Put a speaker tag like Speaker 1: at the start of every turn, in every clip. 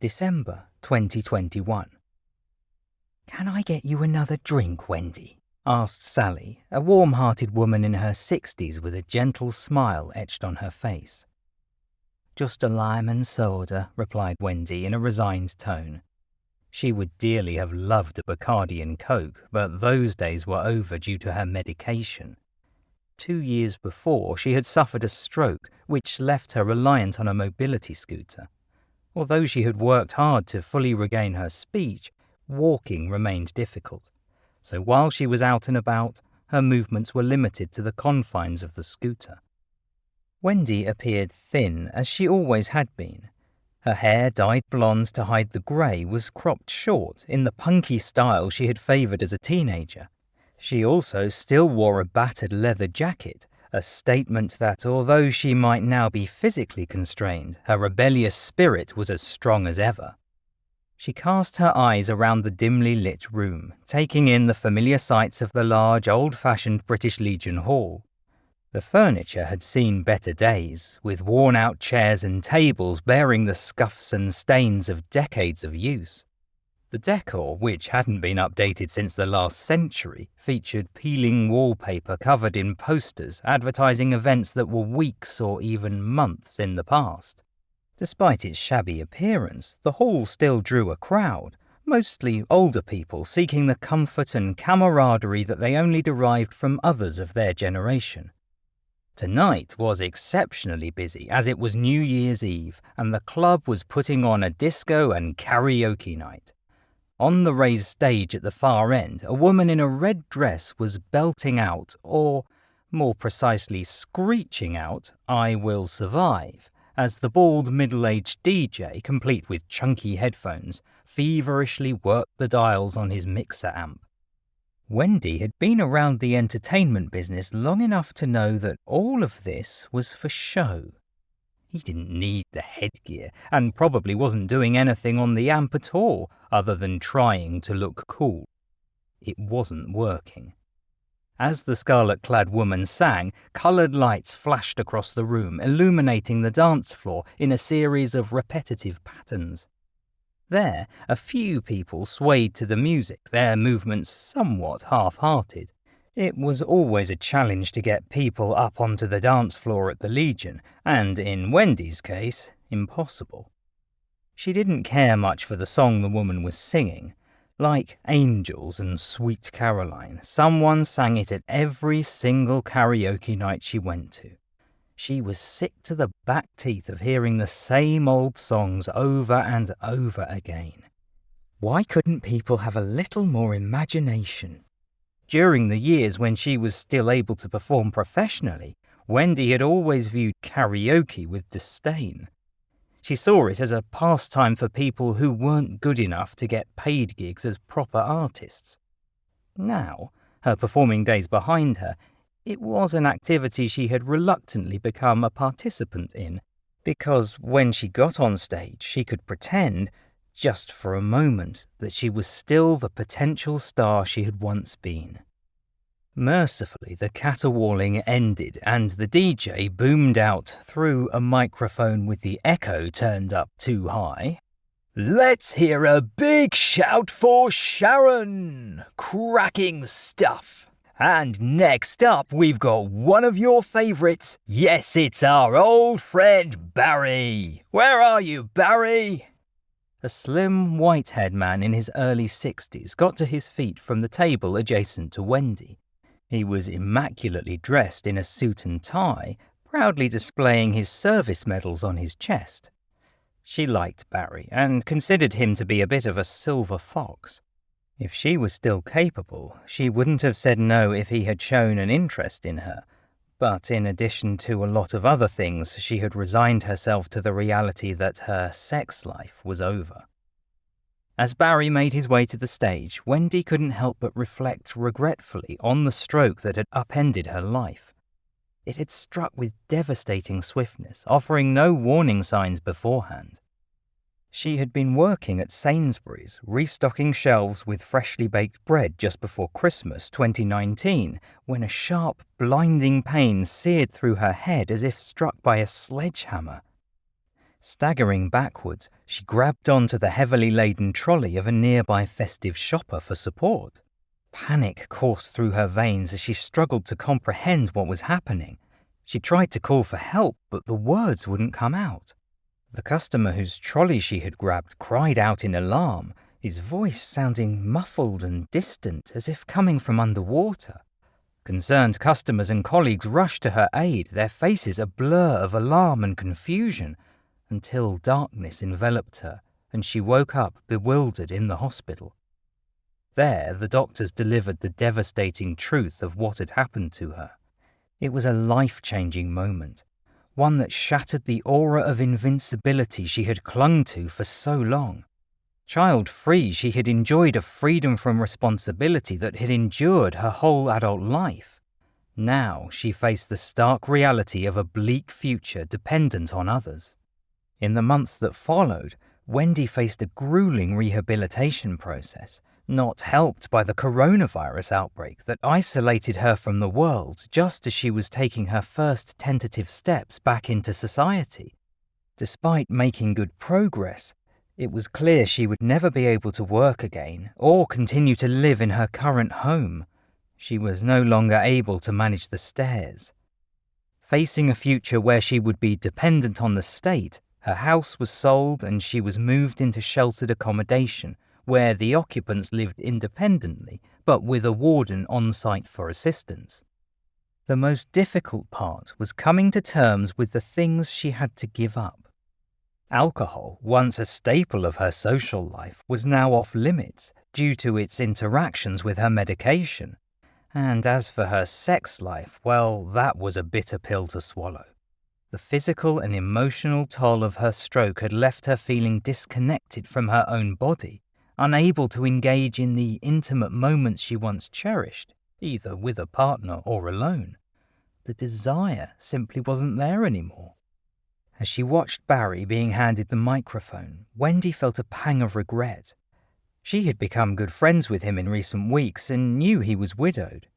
Speaker 1: December 2021. "Can I get you another drink, Wendy?" asked Sally, a warm-hearted woman in her 60s with a gentle smile etched on her face. "Just a lime and soda," replied Wendy in a resigned tone. She would dearly have loved a Bacardi and Coke, but those days were over due to her medication. 2 years before, she had suffered a stroke, which left her reliant on a mobility scooter. Although she had worked hard to fully regain her speech, walking remained difficult. So while she was out and about, her movements were limited to the confines of the scooter. Wendy appeared thin, as she always had been. Her hair, dyed blonde to hide the grey, was cropped short in the punky style she had favoured as a teenager. She also still wore a battered leather jacket, a statement that although she might now be physically constrained, her rebellious spirit was as strong as ever. She cast her eyes around the dimly lit room, taking in the familiar sights of the large, old-fashioned British Legion Hall. The furniture had seen better days, with worn-out chairs and tables bearing the scuffs and stains of decades of use. The decor, which hadn't been updated since the last century, featured peeling wallpaper covered in posters advertising events that were weeks or even months in the past. Despite its shabby appearance, the hall still drew a crowd, mostly older people seeking the comfort and camaraderie that they only derived from others of their generation. Tonight was exceptionally busy, as it was New Year's Eve and the club was putting on a disco and karaoke night. On the raised stage at the far end, a woman in a red dress was belting out, or more precisely screeching out, "I will survive," as the bald middle-aged DJ, complete with chunky headphones, feverishly worked the dials on his mixer amp. Wendy had been around the entertainment business long enough to know that all of this was for show. He didn't need the headgear, and probably wasn't doing anything on the amp at all, other than trying to look cool. It wasn't working. As the scarlet-clad woman sang, coloured lights flashed across the room, illuminating the dance floor in a series of repetitive patterns. There, a few people swayed to the music, their movements somewhat half-hearted. It was always a challenge to get people up onto the dance floor at the Legion, and in Wendy's case, impossible. She didn't care much for the song the woman was singing. Like Angels and Sweet Caroline, someone sang it at every single karaoke night she went to. She was sick to the back teeth of hearing the same old songs over and over again. Why couldn't people have a little more imagination? During the years when she was still able to perform professionally, Wendy had always viewed karaoke with disdain. She saw it as a pastime for people who weren't good enough to get paid gigs as proper artists. Now, her performing days behind her, it was an activity she had reluctantly become a participant in, because when she got on stage, she could pretend, just for a moment, that she was still the potential star she had once been. Mercifully, the caterwauling ended and the DJ boomed out through a microphone with the echo turned up too high. "Let's hear a big shout for Sharon! Cracking stuff! And next up, we've got one of your favourites. Yes, it's our old friend Barry. Where are you, Barry?" A slim, white-haired man in his early 60s got to his feet from the table adjacent to Wendy. He was immaculately dressed in a suit and tie, proudly displaying his service medals on his chest. She liked Barry and considered him to be a bit of a silver fox. If she was still capable, she wouldn't have said no if he had shown an interest in her. But in addition to a lot of other things, she had resigned herself to the reality that her sex life was over. As Barry made his way to the stage, Wendy couldn't help but reflect regretfully on the stroke that had upended her life. It had struck with devastating swiftness, offering no warning signs beforehand. She had been working at Sainsbury's, restocking shelves with freshly baked bread just before Christmas 2019, when a sharp, blinding pain seared through her head as if struck by a sledgehammer. Staggering backwards, she grabbed onto the heavily laden trolley of a nearby festive shopper for support. Panic coursed through her veins as she struggled to comprehend what was happening. She tried to call for help, but the words wouldn't come out. The customer whose trolley she had grabbed cried out in alarm, his voice sounding muffled and distant as if coming from underwater. Concerned customers and colleagues rushed to her aid, their faces a blur of alarm and confusion, until darkness enveloped her and she woke up bewildered in the hospital. There, the doctors delivered the devastating truth of what had happened to her. It was a life-changing moment, one that shattered the aura of invincibility she had clung to for so long. Child-free, she had enjoyed a freedom from responsibility that had endured her whole adult life. Now she faced the stark reality of a bleak future dependent on others. In the months that followed, Wendy faced a grueling rehabilitation process, not helped by the coronavirus outbreak that isolated her from the world just as she was taking her first tentative steps back into society. Despite making good progress, it was clear she would never be able to work again or continue to live in her current home. She was no longer able to manage the stairs. Facing a future where she would be dependent on the state, her house was sold and she was moved into sheltered accommodation, where the occupants lived independently, but with a warden on site for assistance. The most difficult part was coming to terms with the things she had to give up. Alcohol, once a staple of her social life, was now off limits due to its interactions with her medication. And as for her sex life, well, that was a bitter pill to swallow. The physical and emotional toll of her stroke had left her feeling disconnected from her own body, unable to engage in the intimate moments she once cherished, either with a partner or alone. The desire simply wasn't there anymore. As she watched Barry being handed the microphone, Wendy felt a pang of regret. She had become good friends with him in recent weeks and knew he was widowed.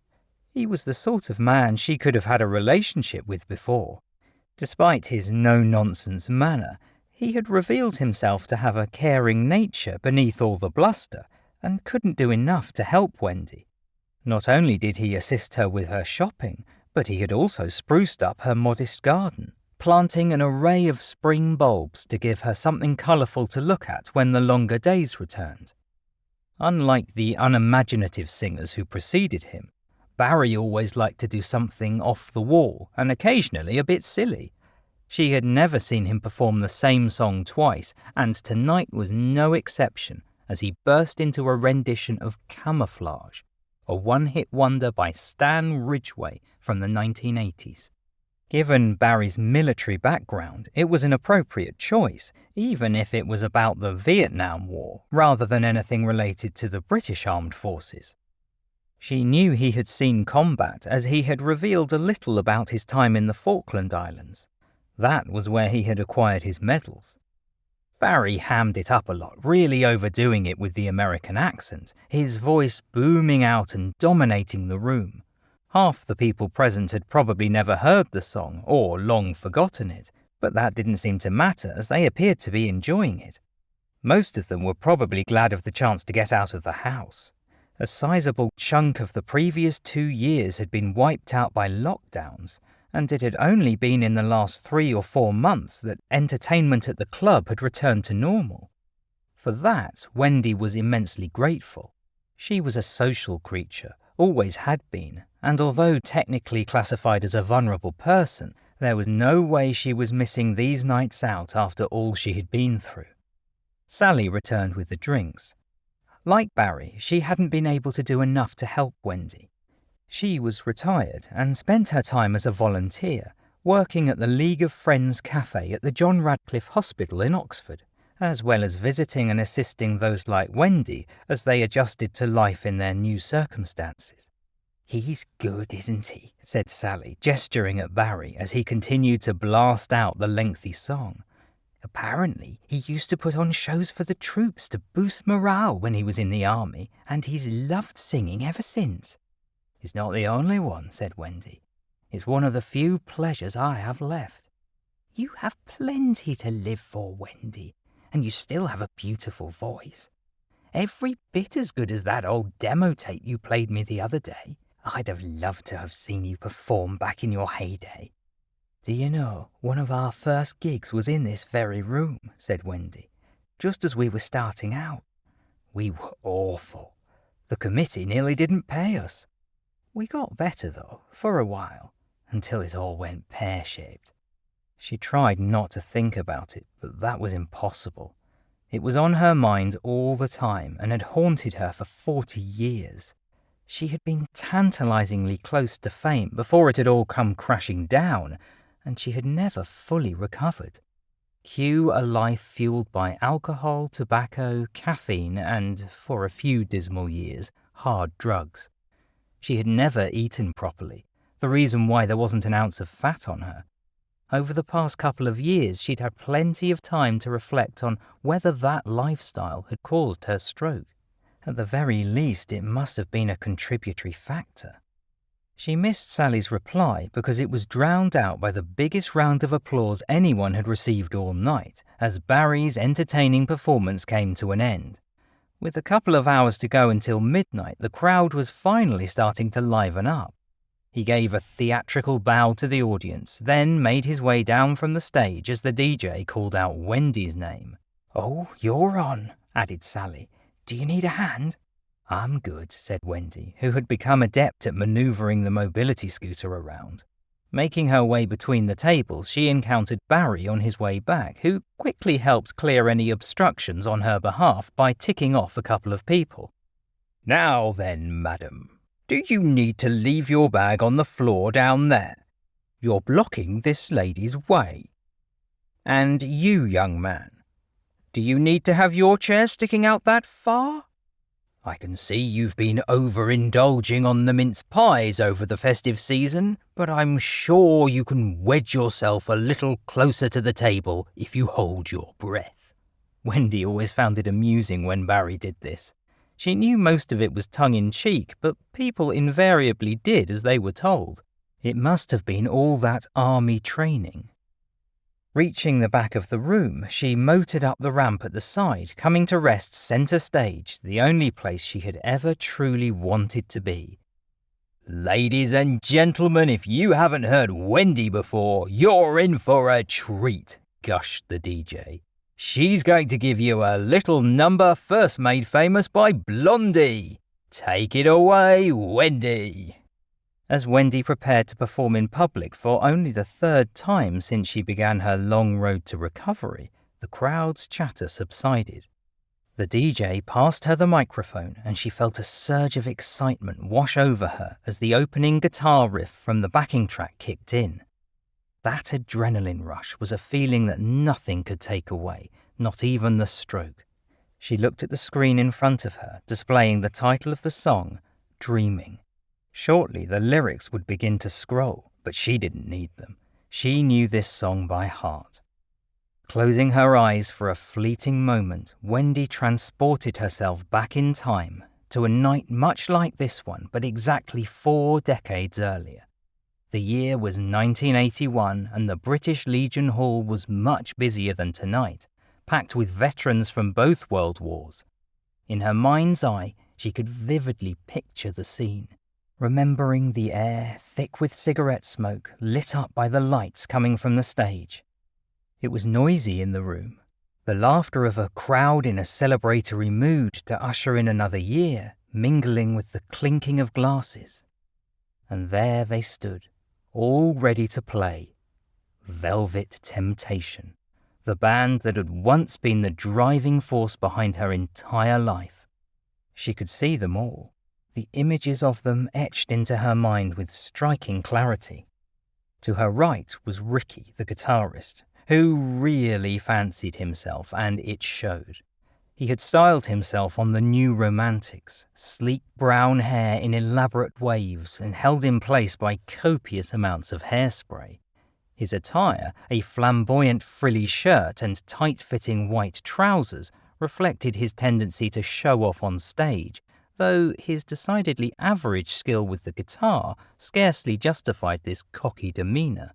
Speaker 1: He was the sort of man she could have had a relationship with before. Despite his no-nonsense manner, he had revealed himself to have a caring nature beneath all the bluster and couldn't do enough to help Wendy. Not only did he assist her with her shopping, but he had also spruced up her modest garden, planting an array of spring bulbs to give her something colourful to look at when the longer days returned. Unlike the unimaginative singers who preceded him, Barry always liked to do something off the wall and occasionally a bit silly. She had never seen him perform the same song twice, and tonight was no exception as he burst into a rendition of Camouflage, a one-hit wonder by Stan Ridgway from the 1980s. Given Barry's military background, it was an appropriate choice, even if it was about the Vietnam War rather than anything related to the British Armed Forces. She knew he had seen combat as he had revealed a little about his time in the Falkland Islands. That was where he had acquired his medals. Barry hammed it up a lot, really overdoing it with the American accent, his voice booming out and dominating the room. Half the people present had probably never heard the song or long forgotten it, but that didn't seem to matter as they appeared to be enjoying it. Most of them were probably glad of the chance to get out of the house. A sizable chunk of the previous 2 years had been wiped out by lockdowns, and it had only been in the last 3 or 4 months that entertainment at the club had returned to normal. For that, Wendy was immensely grateful. She was a social creature, always had been, and although technically classified as a vulnerable person, there was no way she was missing these nights out after all she had been through. Sally returned with the drinks. Like Barry, she hadn't been able to do enough to help Wendy. She was retired and spent her time as a volunteer, working at the League of Friends Cafe at the John Radcliffe Hospital in Oxford, as well as visiting and assisting those like Wendy as they adjusted to life in their new circumstances. "He's good, isn't he?" said Sally, gesturing at Barry as he continued to blast out the lengthy song. "Apparently, he used to put on shows for the troops to boost morale when he was in the army, and he's loved singing ever since." "He's not the only one," said Wendy. "It's one of the few pleasures I have left." You have plenty to live for, Wendy, and you still have a beautiful voice. Every bit as good as that old demo tape you played me the other day. I'd have loved to have seen you perform back in your heyday. Do you know, one of our first gigs was in this very room, said Wendy, just as we were starting out. We were awful. The committee nearly didn't pay us. We got better, though, for a while, until it all went pear-shaped. She tried not to think about it, but that was impossible. It was on her mind all the time and had haunted her for 40 years. She had been tantalizingly close to fame before it had all come crashing down, and she had never fully recovered. Cue a life fueled by alcohol, tobacco, caffeine, and, for a few dismal years, hard drugs. She had never eaten properly, the reason why there wasn't an ounce of fat on her. Over the past couple of years, she'd had plenty of time to reflect on whether that lifestyle had caused her stroke. At the very least, it must have been a contributory factor. She missed Sally's reply because it was drowned out by the biggest round of applause anyone had received all night, as Barry's entertaining performance came to an end. With a couple of hours to go until midnight, the crowd was finally starting to liven up. He gave a theatrical bow to the audience, then made his way down from the stage as the DJ called out Wendy's name. "Oh, you're on," added Sally. "Do you need a hand?" "I'm good," said Wendy, who had become adept at maneuvering the mobility scooter around. Making her way between the tables, she encountered Barry on his way back, who quickly helped clear any obstructions on her behalf by ticking off a couple of people. "Now then, madam, do you need to leave your bag on the floor down there? You're blocking this lady's way. And you, young man, do you need to have your chair sticking out that far? I can see you've been overindulging on the mince pies over the festive season, but I'm sure you can wedge yourself a little closer to the table if you hold your breath." Wendy always found it amusing when Barry did this. She knew most of it was tongue-in-cheek, but people invariably did as they were told. It must have been all that army training. Reaching the back of the room, she motored up the ramp at the side, coming to rest center stage, the only place she had ever truly wanted to be. "Ladies and gentlemen, if you haven't heard Wendy before, you're in for a treat," gushed the DJ. "She's going to give you a little number first made famous by Blondie. Take it away, Wendy." As Wendy prepared to perform in public for only the third time since she began her long road to recovery, the crowd's chatter subsided. The DJ passed her the microphone and she felt a surge of excitement wash over her as the opening guitar riff from the backing track kicked in. That adrenaline rush was a feeling that nothing could take away, not even the stroke. She looked at the screen in front of her, displaying the title of the song, Dreaming. Shortly, the lyrics would begin to scroll, but she didn't need them. She knew this song by heart. Closing her eyes for a fleeting moment, Wendy transported herself back in time to a night much like this one, but exactly 4 decades earlier. The year was 1981, and the British Legion Hall was much busier than tonight, packed with veterans from both world wars. In her mind's eye, she could vividly picture the scene, remembering the air thick with cigarette smoke lit up by the lights coming from the stage. It was noisy in the room, the laughter of a crowd in a celebratory mood to usher in another year, mingling with the clinking of glasses. And there they stood, all ready to play. Velvet Temptation, the band that had once been the driving force behind her entire life. She could see them all, the images of them etched into her mind with striking clarity. To her right was Ricky, the guitarist, who really fancied himself, and it showed. He had styled himself on the New Romantics, sleek brown hair in elaborate waves and held in place by copious amounts of hairspray. His attire, a flamboyant frilly shirt and tight-fitting white trousers, reflected his tendency to show off on stage, though his decidedly average skill with the guitar scarcely justified this cocky demeanour.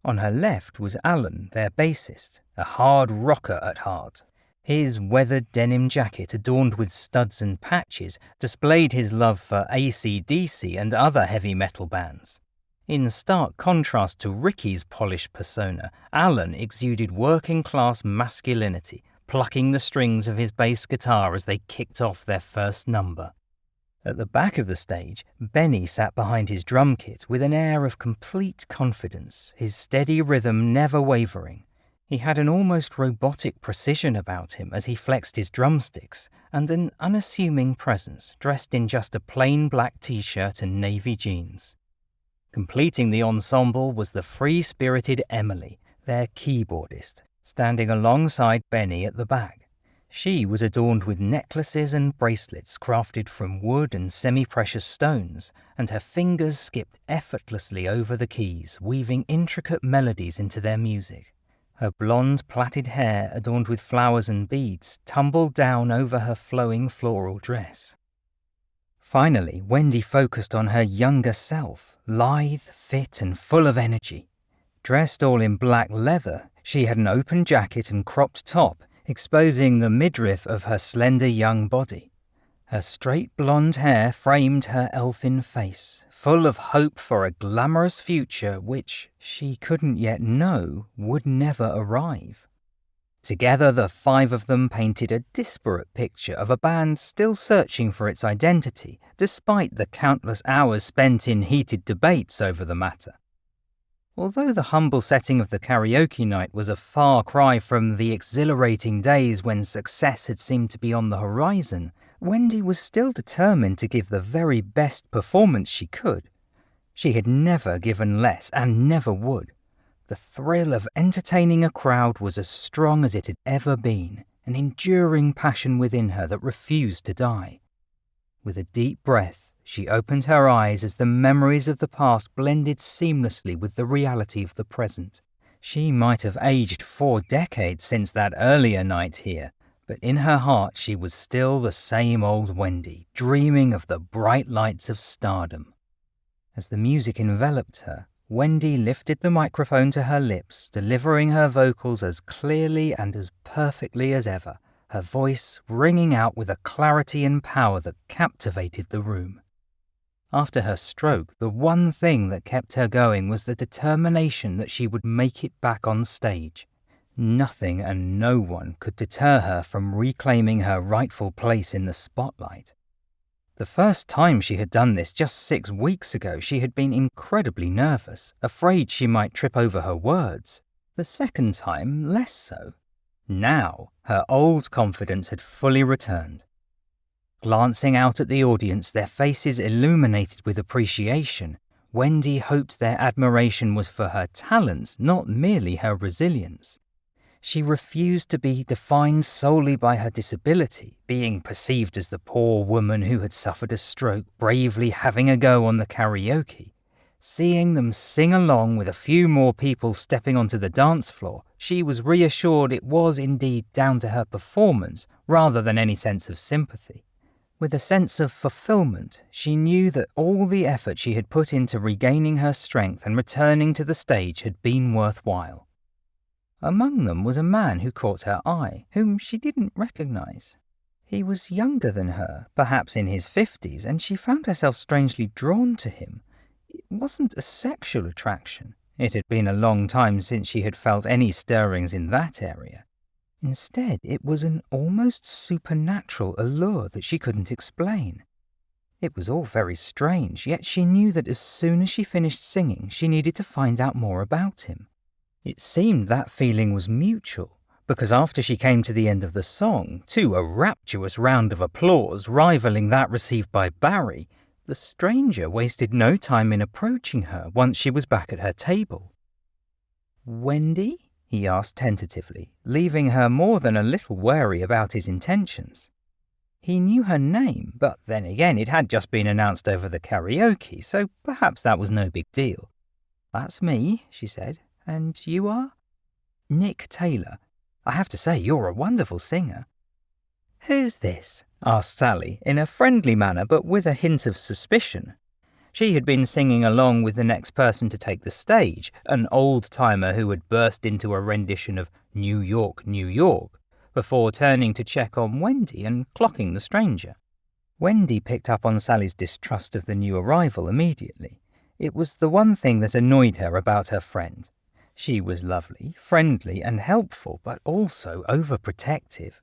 Speaker 1: On her left was Alan, their bassist, a hard rocker at heart. His weathered denim jacket, adorned with studs and patches, displayed his love for AC/DC and other heavy metal bands. In stark contrast to Ricky's polished persona, Alan exuded working-class masculinity, plucking the strings of his bass guitar as they kicked off their first number. At the back of the stage, Benny sat behind his drum kit with an air of complete confidence, his steady rhythm never wavering. He had an almost robotic precision about him as he flexed his drumsticks, and an unassuming presence, dressed in just a plain black t-shirt and navy jeans. Completing the ensemble was the free-spirited Emily, their keyboardist, standing alongside Benny at the back. She was adorned with necklaces and bracelets crafted from wood and semi-precious stones, and her fingers skipped effortlessly over the keys, weaving intricate melodies into their music. Her blonde plaited hair, adorned with flowers and beads, tumbled down over her flowing floral dress. Finally, Wendy focused on her younger self, lithe, fit, and full of energy. Dressed all in black leather, she had an open jacket and cropped top, exposing the midriff of her slender young body. Her straight blonde hair framed her elfin face, full of hope for a glamorous future which she couldn't yet know would never arrive. Together, the five of them painted a disparate picture of a band still searching for its identity, despite the countless hours spent in heated debates over the matter. Although the humble setting of the karaoke night was a far cry from the exhilarating days when success had seemed to be on the horizon, Wendy was still determined to give the very best performance she could. She had never given less and never would. The thrill of entertaining a crowd was as strong as it had ever been, an enduring passion within her that refused to die. With a deep breath, she opened her eyes as the memories of the past blended seamlessly with the reality of the present. She might have aged 4 decades since that earlier night here, but in her heart she was still the same old Wendy, dreaming of the bright lights of stardom. As the music enveloped her, Wendy lifted the microphone to her lips, delivering her vocals as clearly and as perfectly as ever, her voice ringing out with a clarity and power that captivated the room. After her stroke, the one thing that kept her going was the determination that she would make it back on stage. Nothing and no one could deter her from reclaiming her rightful place in the spotlight. The first time she had done this just 6 weeks ago, she had been incredibly nervous, afraid she might trip over her words. The second time, less so. Now, her old confidence had fully returned. Glancing out at the audience, their faces illuminated with appreciation, Wendy hoped their admiration was for her talents, not merely her resilience. She refused to be defined solely by her disability, being perceived as the poor woman who had suffered a stroke bravely having a go on the karaoke. Seeing them sing along with a few more people stepping onto the dance floor, she was reassured it was indeed down to her performance rather than any sense of sympathy. With a sense of fulfillment, she knew that all the effort she had put into regaining her strength and returning to the stage had been worthwhile. Among them was a man who caught her eye, whom she didn't recognize. He was younger than her, perhaps in his 50s, and she found herself strangely drawn to him. It wasn't a sexual attraction. It had been a long time since she had felt any stirrings in that area. Instead, it was an almost supernatural allure that she couldn't explain. It was all very strange, yet she knew that as soon as she finished singing, she needed to find out more about him. It seemed that feeling was mutual, because after she came to the end of the song, to a rapturous round of applause rivaling that received by Barry, the stranger wasted no time in approaching her once she was back at her table. "Wendy?" he asked tentatively, leaving her more than a little wary about his intentions. He knew her name, but then again it had just been announced over the karaoke, so perhaps that was no big deal. "That's me," she said. "And you are?" "Nick Taylor. I have to say, you're a wonderful singer." "Who's this?" asked Sally, in a friendly manner but with a hint of suspicion. She had been singing along with the next person to take the stage, an old-timer who had burst into a rendition of New York, New York, before turning to check on Wendy and clocking the stranger. Wendy picked up on Sally's distrust of the new arrival immediately. It was the one thing that annoyed her about her friend. She was lovely, friendly, and helpful, but also overprotective.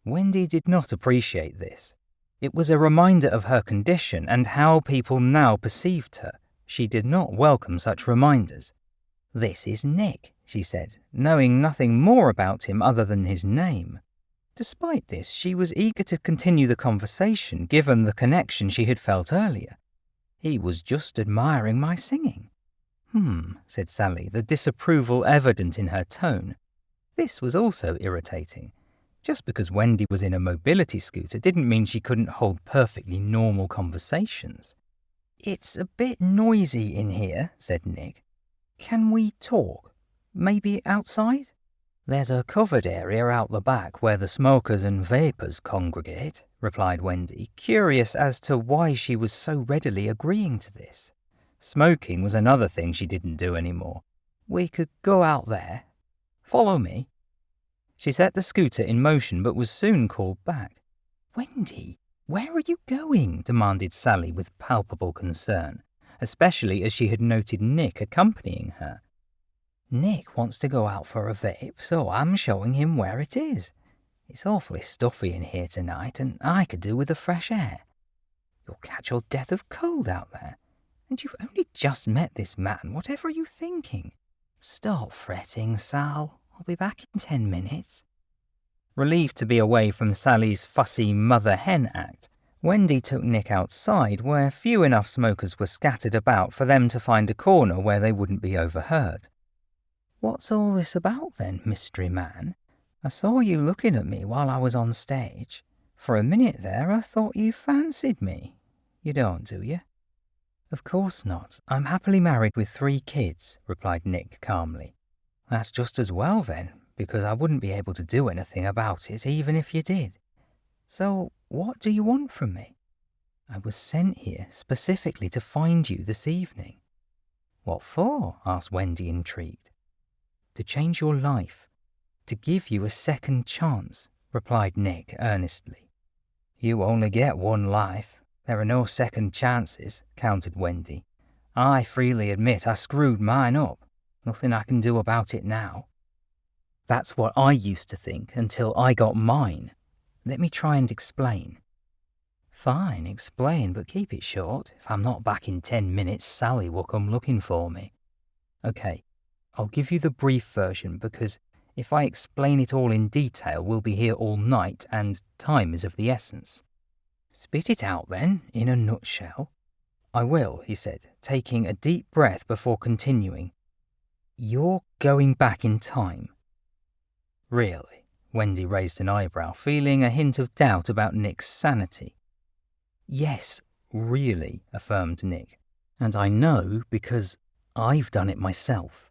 Speaker 1: Wendy did not appreciate this. It was a reminder of her condition and how people now perceived her. She did not welcome such reminders. "This is Nick," she said, knowing nothing more about him other than his name. Despite this, she was eager to continue the conversation given the connection she had felt earlier. "He was just admiring my singing." Said Sally, the disapproval evident in her tone. This was also irritating. Just because Wendy was in a mobility scooter didn't mean she couldn't hold perfectly normal conversations. "It's a bit noisy in here," said Nick. "Can we talk? Maybe outside?" "There's a covered area out the back where the smokers and vapors congregate," replied Wendy, curious as to why she was so readily agreeing to this. Smoking was another thing she didn't do anymore. "We could go out there. Follow me." She set the scooter in motion but was soon called back. "Wendy, where are you going?" demanded Sally with palpable concern, especially as she had noted Nick accompanying her. "Nick wants to go out for a vape, so I'm showing him where it is. It's awfully stuffy in here tonight, and I could do with the fresh air. You'll catch your death of cold out there. And you've only just met this man. Whatever are you thinking?" "Stop fretting, Sal. I'll be back in 10 minutes. Relieved to be away from Sally's fussy mother-hen act, Wendy took Nick outside where few enough smokers were scattered about for them to find a corner where they wouldn't be overheard. "What's all this about then, mystery man? I saw you looking at me while I was on stage. For a minute there I thought you fancied me. You don't, do you?" "Of course not. I'm happily married with 3 kids," replied Nick calmly. "That's just as well then, because I wouldn't be able to do anything about it even if you did. So what do you want from me?" "I was sent here specifically to find you this evening." "What for?" asked Wendy, intrigued. "To change your life. To give you a second chance," replied Nick earnestly. "You only get one life. There are no second chances," countered Wendy. "I freely admit I screwed mine up. Nothing I can do about it now." "That's what I used to think until I got mine. Let me try and explain." "Fine, explain, but keep it short. If I'm not back in 10 minutes, Sally will come looking for me." "Okay, I'll give you the brief version because if I explain it all in detail, we'll be here all night and time is of the essence." "Spit it out then, in a nutshell." "I will," he said, taking a deep breath before continuing. "You're going back in time." "Really?" Wendy raised an eyebrow, feeling a hint of doubt about Nick's sanity. "Yes, really," affirmed Nick. "And I know because I've done it myself.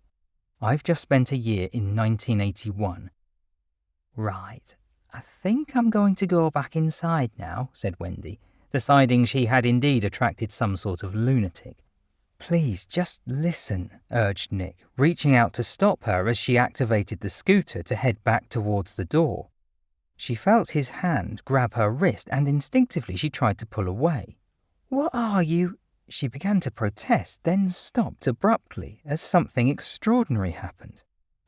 Speaker 1: I've just spent a year in 1981. "Right. I think I'm going to go back inside now," said Wendy, deciding she had indeed attracted some sort of lunatic. "Please, just listen," urged Nick, reaching out to stop her as she activated the scooter to head back towards the door. She felt his hand grab her wrist and instinctively she tried to pull away. "What are you?" She began to protest, then stopped abruptly as something extraordinary happened.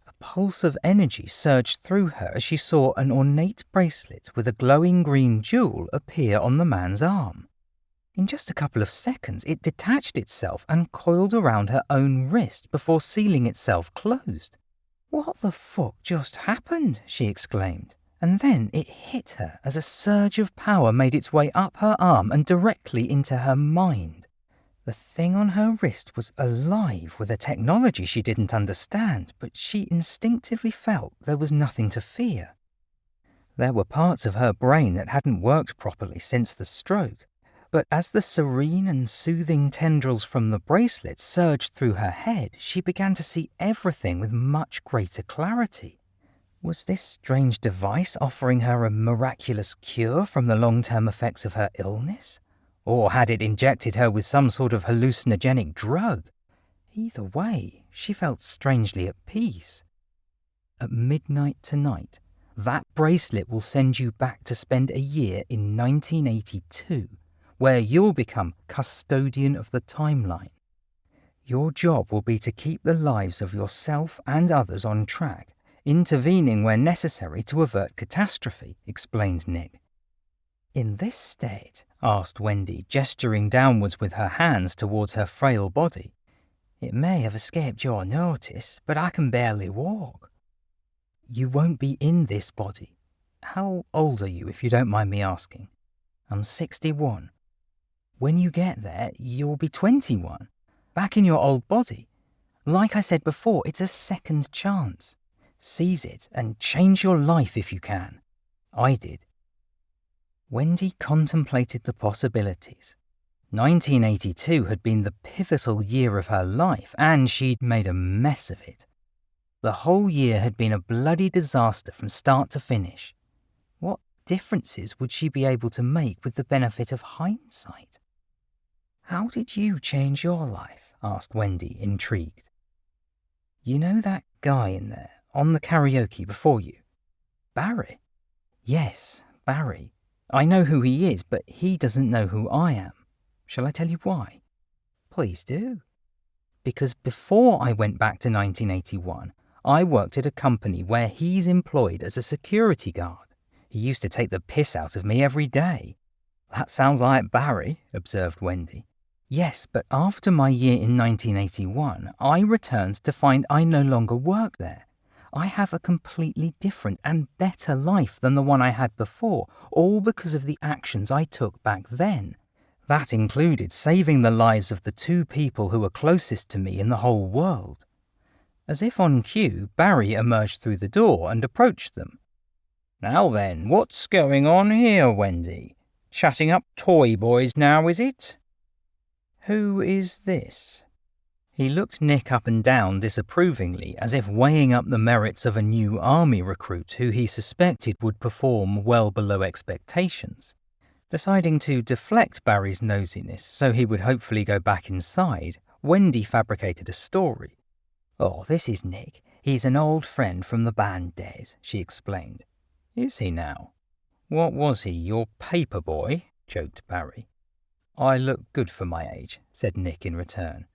Speaker 1: A pulse of energy surged through her as she saw an ornate bracelet with a glowing green jewel appear on the man's arm. In just a couple of seconds, it detached itself and coiled around her own wrist before sealing itself closed. "What the fuck just happened?" she exclaimed. And then it hit her as a surge of power made its way up her arm and directly into her mind. The thing on her wrist was alive with a technology she didn't understand, but she instinctively felt there was nothing to fear. There were parts of her brain that hadn't worked properly since the stroke, but as the serene and soothing tendrils from the bracelet surged through her head, she began to see everything with much greater clarity. Was this strange device offering her a miraculous cure from the long-term effects of her illness? Or had it injected her with some sort of hallucinogenic drug? Either way, she felt strangely at peace. At midnight tonight, that bracelet will send you back to spend a year in 1982, where you'll become custodian of the timeline. Your job will be to keep the lives of yourself and others on track, intervening where necessary to avert catastrophe, explained Nick. In this state, asked Wendy, gesturing downwards with her hands towards her frail body. It may have escaped your notice, but I can barely walk. You won't be in this body. How old are you, if you don't mind me asking? I'm 61. When you get there, you'll be 21, back in your old body. Like I said before, it's a second chance. Seize it and change your life if you can. I did. Wendy contemplated the possibilities. 1982 had been the pivotal year of her life, and she'd made a mess of it. The whole year had been a bloody disaster from start to finish. What differences would she be able to make with the benefit of hindsight? How did you change your life? Asked Wendy, intrigued. You know that guy in there, on the karaoke before you? Barry? Yes, Barry. I know who he is, but he doesn't know who I am. Shall I tell you why? Please do. Because before I went back to 1981, I worked at a company where he's employed as a security guard. He used to take the piss out of me every day. That sounds like Barry, observed Wendy. Yes, but after my year in 1981, I returned to find I no longer work there. I have a completely different and better life than the one I had before, all because of the actions I took back then. That included saving the lives of the two people who were closest to me in the whole world. As if on cue, Barry emerged through the door and approached them. Now then, what's going on here, Wendy? Chatting up toy boys now, is it? Who is this? He looked Nick up and down disapprovingly, as if weighing up the merits of a new army recruit who he suspected would perform well below expectations. Deciding to deflect Barry's nosiness so he would hopefully go back inside, Wendy fabricated a story. Oh, this is Nick. He's an old friend from the band days, she explained. Is he now? What was he, your paper boy? Joked Barry. I look good for my age, said Nick in return.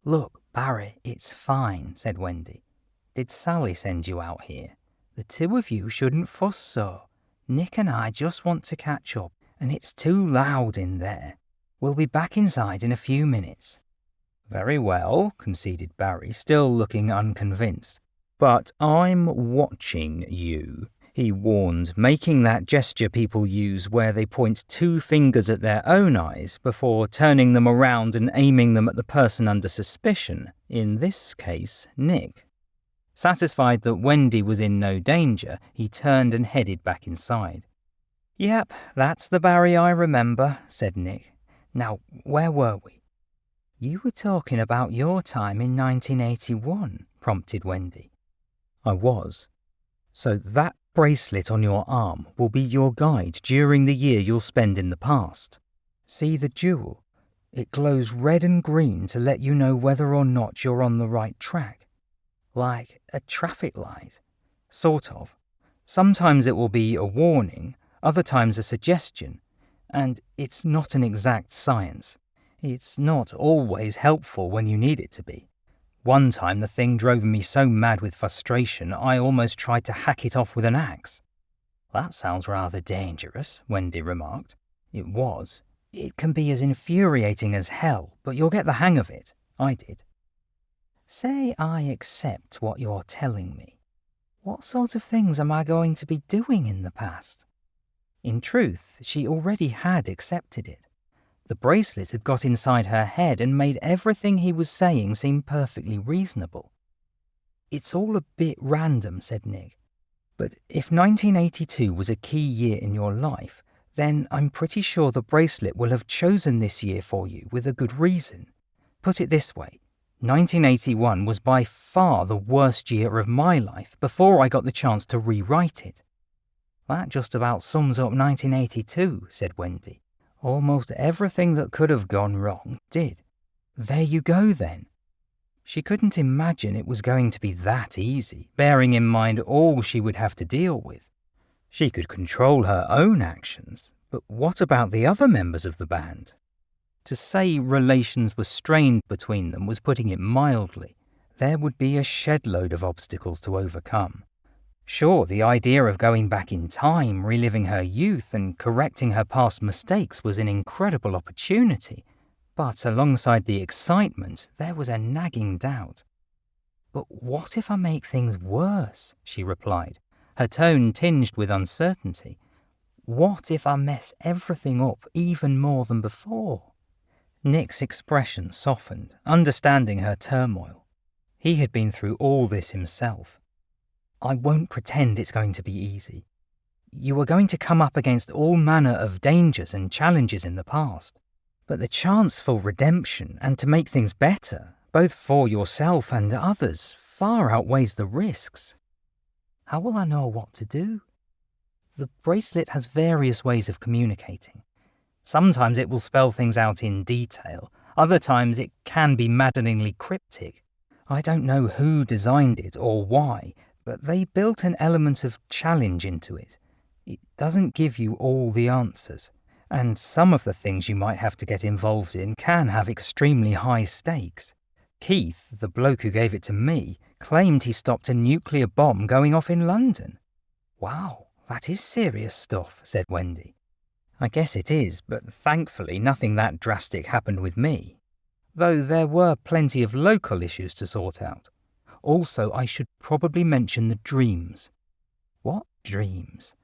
Speaker 1: Look, Barry, it's fine, said Wendy. Did Sally send you out here? The two of you shouldn't fuss so. Nick and I just want to catch up, and it's too loud in there. We'll be back inside in a few minutes. Very well, conceded Barry, still looking unconvinced. But I'm watching you, he warned, making that gesture people use where they point two fingers at their own eyes before turning them around and aiming them at the person under suspicion, in this case, Nick. Satisfied that Wendy was in no danger, he turned and headed back inside. Yep, that's the Barry I remember, said Nick. Now, where were we? You were talking about your time in 1981, prompted Wendy. I was. So that bracelet on your arm will be your guide during the year you'll spend in the past. See the jewel? It glows red and green to let you know whether or not you're on the right track. Like a traffic light. Sort of. Sometimes it will be a warning, other times a suggestion. And it's not an exact science. It's not always helpful when you need it to be. One time the thing drove me so mad with frustration I almost tried to hack it off with an axe. That sounds rather dangerous, Wendy remarked. It was. It can be as infuriating as hell, but you'll get the hang of it. I did. Say I accept what you're telling me. What sort of things am I going to be doing in the past? In truth, she already had accepted it. The bracelet had got inside her head and made everything he was saying seem perfectly reasonable. It's all a bit random, said Nick. But if 1982 was a key year in your life, then I'm pretty sure the bracelet will have chosen this year for you with a good reason. Put it this way, 1981 was by far the worst year of my life before I got the chance to rewrite it. That just about sums up 1982, said Wendy. Almost everything that could have gone wrong did. There you go then. She couldn't imagine it was going to be that easy, bearing in mind all she would have to deal with. She could control her own actions, but what about the other members of the band? To say relations were strained between them was putting it mildly. There would be a shed load of obstacles to overcome. Sure, the idea of going back in time, reliving her youth and correcting her past mistakes was an incredible opportunity, but alongside the excitement, there was a nagging doubt. "But what if I make things worse?" she replied, her tone tinged with uncertainty. "What if I mess everything up even more than before?" Nick's expression softened, understanding her turmoil. He had been through all this himself. "I won't pretend it's going to be easy. You are going to come up against all manner of dangers and challenges in the past. But the chance for redemption and to make things better, both for yourself and others, far outweighs the risks. How will I know what to do? The bracelet has various ways of communicating. Sometimes it will spell things out in detail. Other times it can be maddeningly cryptic. I don't know who designed it or why, but they built an element of challenge into it. It doesn't give you all the answers, and some of the things you might have to get involved in can have extremely high stakes. Keith, the bloke who gave it to me, claimed he stopped a nuclear bomb going off in London." "Wow, that is serious stuff," said Wendy. "I guess it is, but thankfully nothing that drastic happened with me. Though there were plenty of local issues to sort out. Also, I should probably mention the dreams." "What dreams?"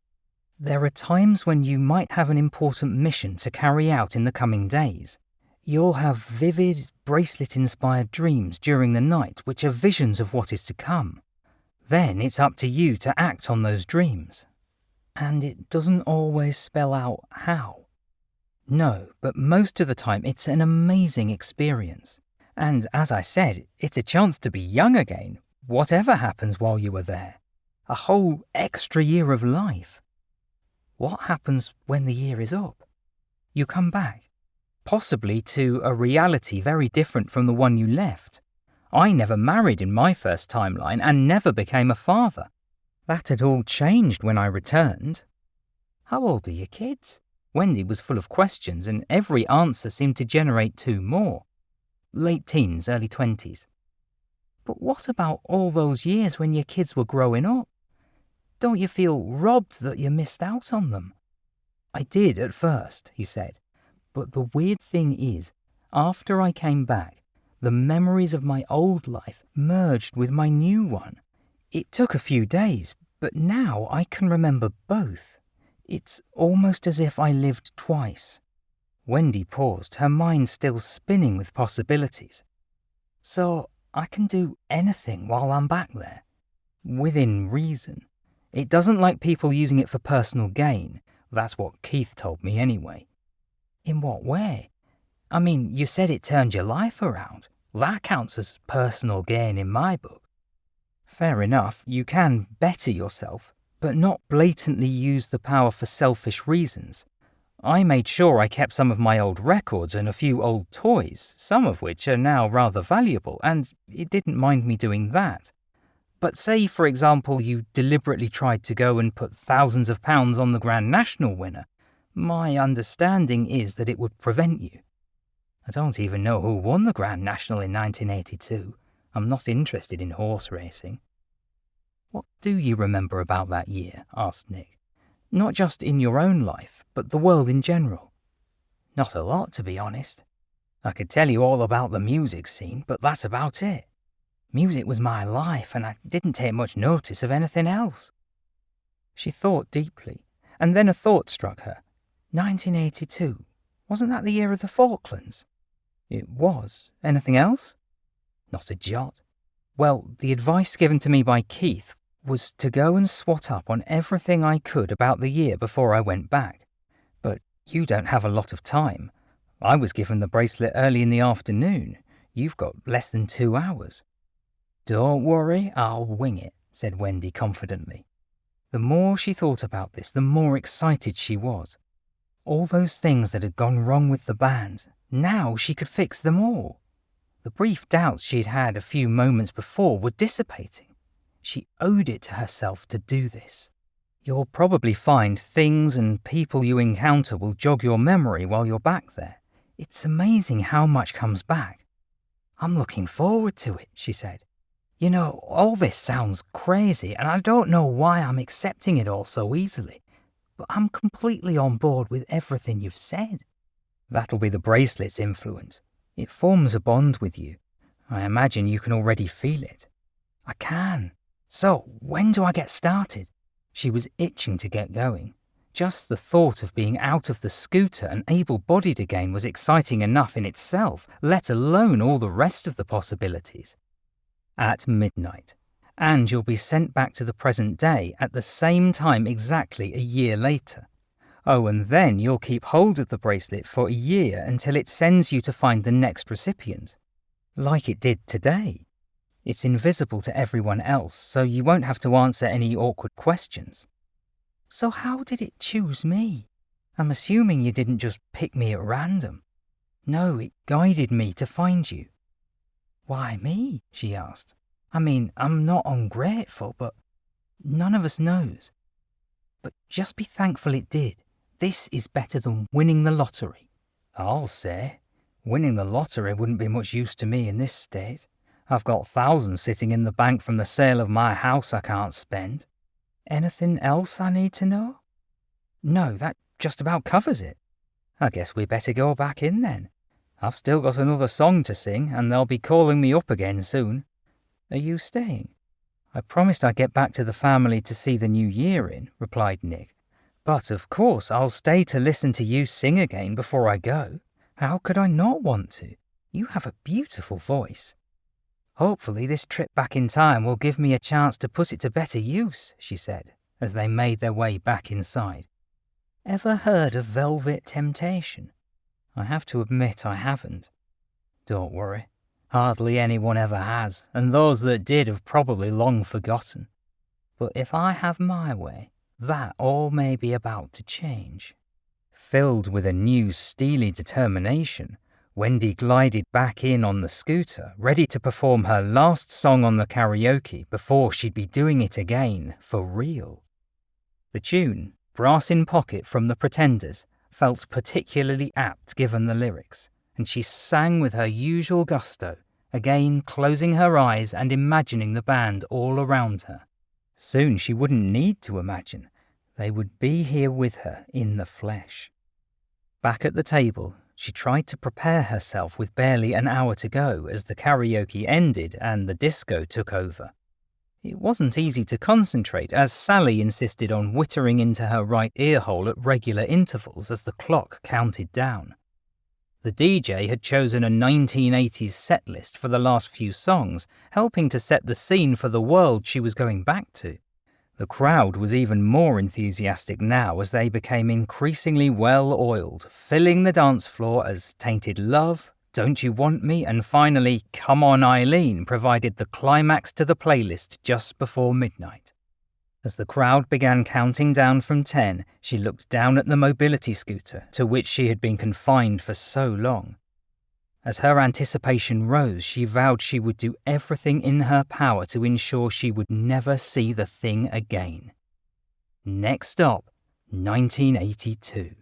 Speaker 1: "There are times when you might have an important mission to carry out in the coming days. You'll have vivid, bracelet-inspired dreams during the night which are visions of what is to come. Then it's up to you to act on those dreams." "And it doesn't always spell out how?" "No, but most of the time it's an amazing experience. And as I said, it's a chance to be young again, whatever happens while you are there. A whole extra year of life." "What happens when the year is up?" "You come back, possibly to a reality very different from the one you left. I never married in my first timeline and never became a father. That had all changed when I returned." "How old are your kids?" Wendy was full of questions, and every answer seemed to generate two more. "Late teens, early 20s. "But what about all those years when your kids were growing up? Don't you feel robbed that you missed out on them?" "I did at first," he said. "But the weird thing is, after I came back, the memories of my old life merged with my new one. It took a few days, but now I can remember both. It's almost as if I lived twice." Wendy paused, her mind still spinning with possibilities. "So I can do anything while I'm back there?" "Within reason. It doesn't like people using it for personal gain. That's what Keith told me anyway." "In what way? I mean, you said it turned your life around. That counts as personal gain in my book." "Fair enough, you can better yourself, but not blatantly use the power for selfish reasons. I made sure I kept some of my old records and a few old toys, some of which are now rather valuable, and it didn't mind me doing that. But say, for example, you deliberately tried to go and put thousands of pounds on the Grand National winner. My understanding is that it would prevent you." "I don't even know who won the Grand National in 1982. I'm not interested in horse racing." "What do you remember about that year?" asked Nick. "Not just in your own life, but the world in general." "Not a lot, to be honest. I could tell you all about the music scene, but that's about it. Music was my life, and I didn't take much notice of anything else." She thought deeply, and then a thought struck her. 1982, wasn't that the year of the Falklands? "It was. Anything else?" "Not a jot. Well, the advice given to me by Keith was to go and swat up on everything I could about the year before I went back. But you don't have a lot of time. I was given the bracelet early in the afternoon. You've got less than 2 hours." "Don't worry, I'll wing it," said Wendy confidently. The more she thought about this, the more excited she was. All those things that had gone wrong with the band, now she could fix them all. The brief doubts she'd had a few moments before were dissipating. She owed it to herself to do this. You'll probably find things and people you encounter will jog your memory while you're back there. It's amazing how much comes back. I'm looking forward to it, she said. You know, all this sounds crazy, and I don't know why I'm accepting it all so easily, but I'm completely on board with everything you've said. That'll be the bracelet's influence. It forms a bond with you. I imagine you can already feel it. I can. So, when do I get started? She was itching to get going. Just the thought of being out of the scooter and able-bodied again was exciting enough in itself, let alone all the rest of the possibilities. At midnight. And you'll be sent back to the present day at the same time exactly a year later. Oh, and then you'll keep hold of the bracelet for a year until it sends you to find the next recipient. Like it did today. It's invisible to everyone else, so you won't have to answer any awkward questions. So how did it choose me? I'm assuming you didn't just pick me at random. No, it guided me to find you. Why me? She asked. I mean, I'm not ungrateful, but none of us knows. But just be thankful it did. This is better than winning the lottery. I'll say. Winning the lottery wouldn't be much use to me in this state. I've got thousands sitting in the bank from the sale of my house I can't spend. Anything else I need to know? No, that just about covers it. I guess we better go back in then. I've still got another song to sing, and they'll be calling me up again soon. Are you staying? I promised I'd get back to the family to see the new year in, replied Nick. But of course I'll stay to listen to you sing again before I go. How could I not want to? You have a beautiful voice. Hopefully this trip back in time will give me a chance to put it to better use, she said, as they made their way back inside. Ever heard of Velvet Temptation? I have to admit I haven't. Don't worry. Hardly anyone ever has, and those that did have probably long forgotten. But if I have my way, that all may be about to change. Filled with a new steely determination, Wendy glided back in on the scooter, ready to perform her last song on the karaoke before she'd be doing it again, for real. The tune, Brass in Pocket from the Pretenders, felt particularly apt given the lyrics, and she sang with her usual gusto, again closing her eyes and imagining the band all around her. Soon she wouldn't need to imagine. They would be here with her in the flesh. Back at the table, she tried to prepare herself with barely an hour to go as the karaoke ended and the disco took over. It wasn't easy to concentrate as Sally insisted on whittering into her right ear hole at regular intervals as the clock counted down. The DJ had chosen a 1980s set list for the last few songs, helping to set the scene for the world she was going back to. The crowd was even more enthusiastic now as they became increasingly well-oiled, filling the dance floor as Tainted Love, Don't You Want Me, and finally Come On Eileen provided the climax to the playlist just before midnight. As the crowd began counting down from 10, she looked down at the mobility scooter to which she had been confined for so long. As her anticipation rose, she vowed she would do everything in her power to ensure she would never see the thing again. Next stop, 1982.